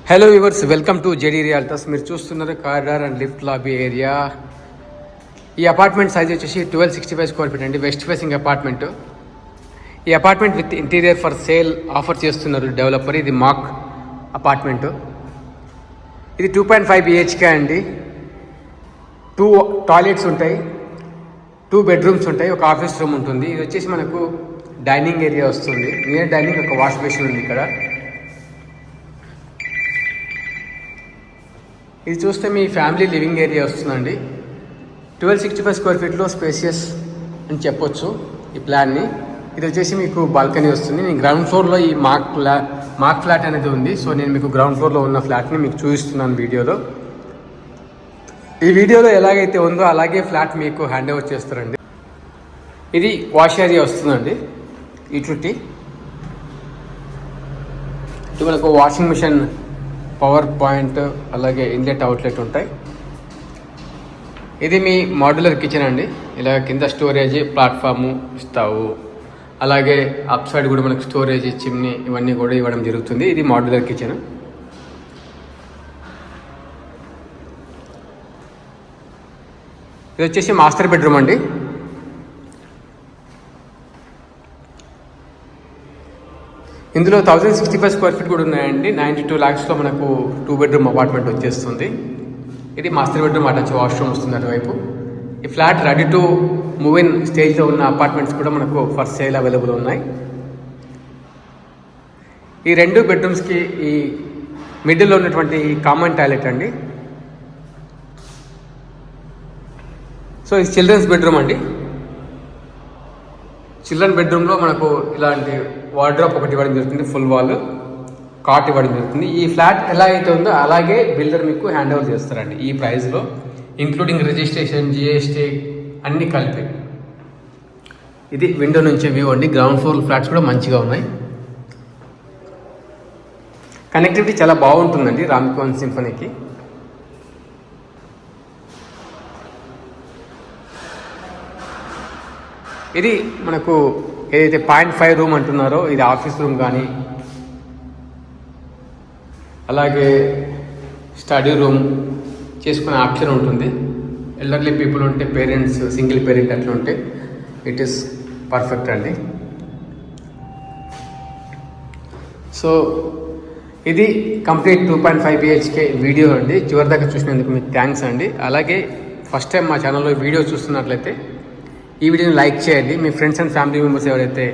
Hello viewers, welcome to JD realtors. మీరు చూస్తున్నారు corridor and lift lobby area. ఈ apartment size వచ్చేసి 1265 square feet అండి. West facing apartment. ఈ apartment with interior for sale offer చేస్తున్నారు developer. ఇది mock apartment. ఇది 2.5 BHK అండి. 2 టాయిలెట్స్ ఉంటాయి, 2 బెడ్రూమ్స్ ఉంటాయి, ఒక ఆఫీస్ రూమ్ ఉంటుంది. ఇది వచ్చేసి మనకు డైనింగ్ ఏరియా వస్తుంది. నియర్ డైనింగ్ ఒక వాష్ బేసిన్ ఉంది ఇక్కడ. ఇది చూస్తే మీ ఫ్యామిలీ లివింగ్ ఏరియా వస్తుందండి. 1265 స్క్వేర్ ఫీట్లో స్పేసియస్ అని చెప్పొచ్చు ఈ ప్లాన్ని. ఇది వచ్చేసి మీకు బాల్కనీ వస్తుంది. నేను గ్రౌండ్ ఫ్లోర్లో ఈ మాక్ ఫ్లాట్ అనేది ఉంది. సో నేను మీకు గ్రౌండ్ ఫ్లోర్లో ఉన్న ఫ్లాట్ని మీకు చూపిస్తున్నాను వీడియోలో. ఈ వీడియోలో ఎలాగైతే ఉందో అలాగే ఫ్లాట్ మీకు హ్యాండ్ ఓవర్ చేస్తారండి. ఇది వాష్ ఏరియా వస్తుందండి. యూటిలిటీ ఇది మనకు వాషింగ్ మిషన్, పవర్ పాయింట్, అలాగే ఇన్లెట్ అవుట్లెట్ ఉంటాయి. ఇది మీ మాడ్యులర్ కిచెన్ అండి. ఇలా కింద స్టోరేజ్, ప్లాట్ఫాము, స్టవ్, అలాగే అప్ సైడ్ కూడా మనకు స్టోరేజ్, చిమ్నీ ఇవన్నీ కూడా ఇవ్వడం జరుగుతుంది. ఇది మాడ్యులర్ కిచెన్. ఇది వచ్చేసి మాస్టర్ బెడ్రూమ్ అండి. ఇందులో 1065 స్క్వేర్ ఫీట్ కూడా ఉన్నాయండి. 92 lakhsలో మనకు 2 బెడ్రూమ్ అపార్ట్మెంట్ వచ్చేస్తుంది. ఇది మాస్టర్ బెడ్రూమ్ అటాచ్ వాష్రూమ్ వస్తుంది అటువైపు. ఈ flat ready to move in స్టేజ్లో ఉన్న అపార్ట్మెంట్స్ కూడా మనకు ఫర్ సేల్ అవైలబుల్ ఉన్నాయి. ఈ 2 బెడ్రూమ్స్కి ఈ మిడిల్లో ఉన్నటువంటి కామన్ టాయిలెట్ అండి. సో ఇది చిల్డ్రన్స్ బెడ్రూమ్ అండి. చిల్డ్రన్ బెడ్రూమ్లో మనకు ఇలాంటి వార్డ్రోబ్ ఒకటి ఇవ్వడం జరుగుతుంది, ఫుల్ వాల్, కాట్ ఇవ్వడం జరుగుతుంది. ఈ ఫ్లాట్ ఎలా అయితే ఉందో అలాగే బిల్డర్ మీకు హ్యాండ్ ఓవర్ చేస్తారండి ఈ ప్రైస్లో, ఇంక్లూడింగ్ రిజిస్ట్రేషన్, GST అన్నీ కలిపి. ఇది విండో నుంచి వ్యూ అండి. గ్రౌండ్ ఫ్లోర్ ఫ్లాట్స్ కూడా మంచిగా ఉన్నాయి. కనెక్టివిటీ చాలా బాగుంటుందండి రామ్కోన్ సింఫనీకి. ఇది మనకు ఏదైతే 0.5 రూమ్ అంటున్నారో ఇది ఆఫీస్ రూమ్ కానీ, అలాగే స్టడీ రూమ్ చేసుకునే ఆప్షన్ ఉంటుంది. ఎల్డర్లీ పీపుల్ ఉంటే, పేరెంట్స్, సింగిల్ పేరెంట్ అట్లా ఉంటే ఇట్ ఈస్ పర్ఫెక్ట్ అండి. సో ఇది కంప్లీట్ 2.5 BHK వీడియో అండి. చివరి దాకా చూసినందుకు మీకు థ్యాంక్స్ అండి. అలాగే ఫస్ట్ టైం మా ఛానల్లో వీడియో చూస్తున్నట్లయితే ఈ వీడియోని లైక్ చేయండి. మీ ఫ్రెండ్స్ అండ్ ఫ్యామిలీ మెంబర్స్ ఎవరైతే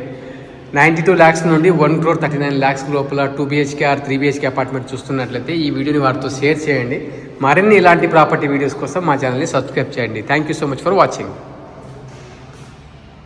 92 lakhs నుండి 1,39 lakhs లోపల 2 BHK ఆర్ 3 BHK అపార్ట్మెంట్ చూస్తున్నట్లయితే ఈ వీడియోని వారితో షేర్ చేయండి. మరిన్ని ఇలాంటి ప్రాపర్టీ వీడియోస్ కోసం మా ఛానల్ని సబ్స్క్రైబ్ చేయండి. Thank you so much for watching.